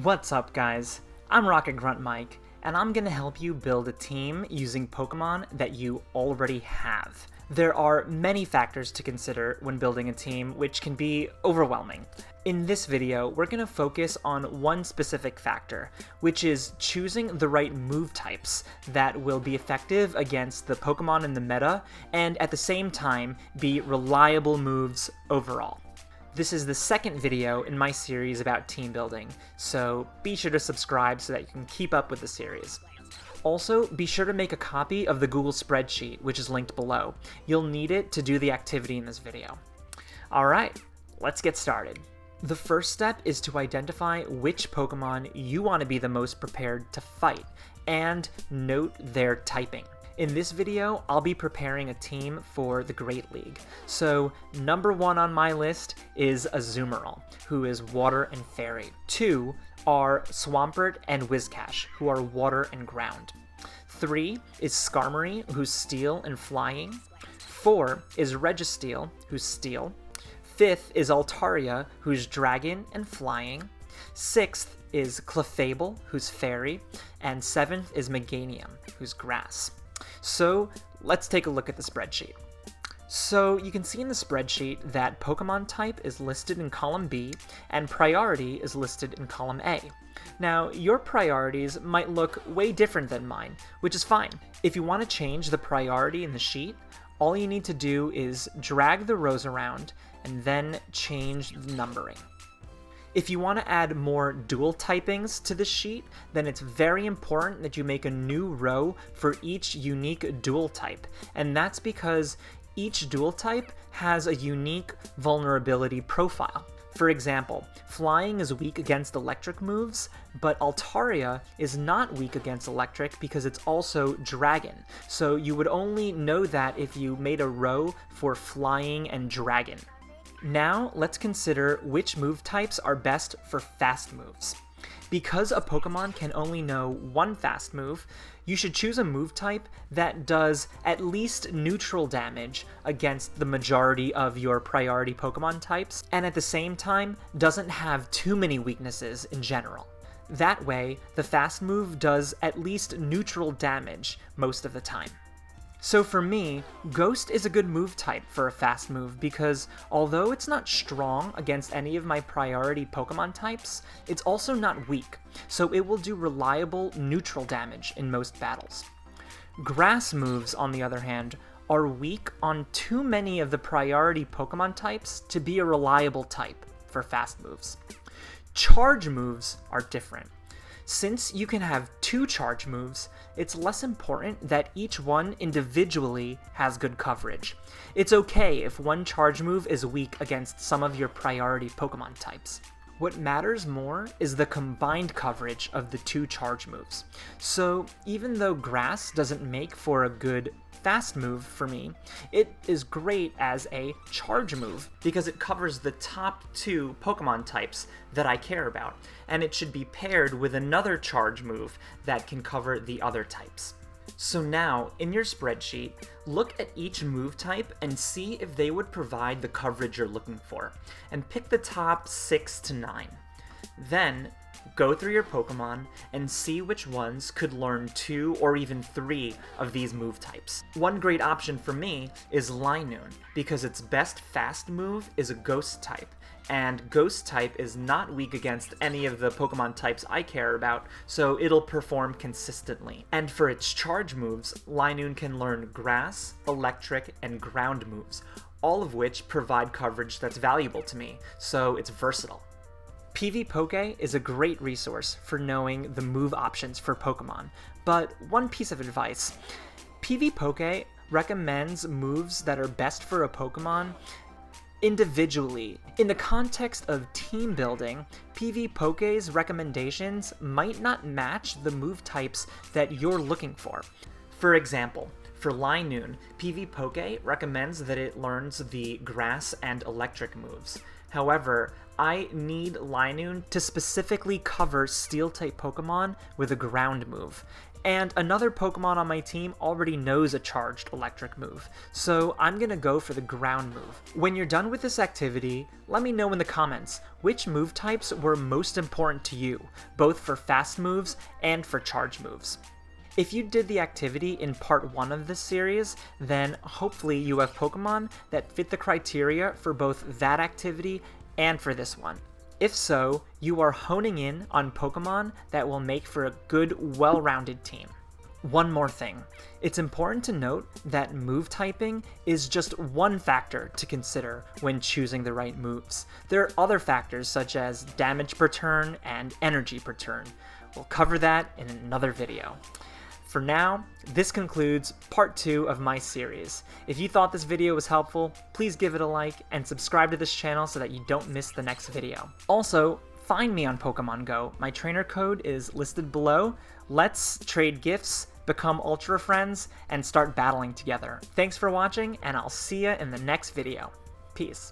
What's up, guys? I'm Rocket Grunt Mike, and I'm gonna help you build a team using Pokemon that you already have. There are many factors to consider when building a team, which can be overwhelming. In this video, we're gonna focus on one specific factor, which is choosing the right move types that will be effective against the Pokemon in the meta, and at the same time, be reliable moves overall. This is the second video in my series about team building, so be sure to subscribe so that you can keep up with the series. Also, be sure to make a copy of the Google Spreadsheet, which is linked below. You'll need it to do the activity in this video. Alright, let's get started. The first step is to identify which Pokemon you want to be the most prepared to fight, and note their typing. In this video, I'll be preparing a team for the Great League. So, number 1 on my list is Azumarill, who is Water and Fairy. 2 are Swampert and Whiscash, who are Water and Ground. 3 is Skarmory, who's Steel and Flying. 4 is Registeel, who's Steel. 5th is Altaria, who's Dragon and Flying. 6th is Clefable, who's Fairy. And 7th is Meganium, who's Grass. So let's take a look at the spreadsheet. So you can see in the spreadsheet that Pokemon type is listed in column B and priority is listed in column A. Now, your priorities might look way different than mine, which is fine. If you want to change the priority in the sheet, all you need to do is drag the rows around and then change the numbering. If you want to add more dual typings to this sheet, then it's very important that you make a new row for each unique dual type, and that's because each dual type has a unique vulnerability profile. For example, Flying is weak against electric moves, but Altaria is not weak against electric because it's also Dragon, so you would only know that if you made a row for Flying and Dragon. Now, let's consider which move types are best for fast moves. Because a Pokemon can only know one fast move, you should choose a move type that does at least neutral damage against the majority of your priority Pokemon types, and at the same time, doesn't have too many weaknesses in general. That way, the fast move does at least neutral damage most of the time. So for me, Ghost is a good move type for a fast move because although it's not strong against any of my priority Pokemon types, it's also not weak, so it will do reliable neutral damage in most battles. Grass moves, on the other hand, are weak on too many of the priority Pokemon types to be a reliable type for fast moves. Charge moves are different. Since you can have 2 charge moves, it's less important that each one individually has good coverage. It's okay if one charge move is weak against some of your priority Pokemon types. What matters more is the combined coverage of the 2 charge moves. So even though Grass doesn't make for a good fast move for me, it is great as a charge move because it covers the top 2 Pokemon types that I care about, and it should be paired with another charge move that can cover the other types. So now, in your spreadsheet, look at each move type and see if they would provide the coverage you're looking for, and pick the top 6 to 9. Then, go through your Pokemon and see which ones could learn 2 or even 3 of these move types. One great option for me is Linoone, because its best fast move is a Ghost type, and Ghost type is not weak against any of the Pokemon types I care about, so it'll perform consistently. And for its charge moves, Linoone can learn Grass, Electric, and Ground moves, all of which provide coverage that's valuable to me, so it's versatile. PvPoke is a great resource for knowing the move options for Pokemon, but one piece of advice: PvPoke recommends moves that are best for a Pokemon individually. In the context of team building, PvPoke's recommendations might not match the move types that you're looking for. For example, for Linoone, PvPoke recommends that it learns the Grass and Electric moves. However, I need Linoone to specifically cover Steel-type Pokemon with a Ground move, And another Pokemon on my team already knows a charged electric move, so I'm gonna go for the ground move. When you're done with this activity, let me know in the comments which move types were most important to you, both for fast moves and for charge moves. If you did the activity in part 1 of this series, then hopefully you have Pokemon that fit the criteria for both that activity and for this one. If so, you are honing in on Pokemon that will make for a good, well-rounded team. One more thing. It's important to note that move typing is just one factor to consider when choosing the right moves. There are other factors such as damage per turn and energy per turn. We'll cover that in another video. For now, this concludes part 2 of my series. If you thought this video was helpful, please give it a like and subscribe to this channel so that you don't miss the next video. Also, find me on Pokemon Go. My trainer code is listed below. Let's trade gifts, become ultra friends, and start battling together. Thanks for watching, and I'll see ya in the next video. Peace.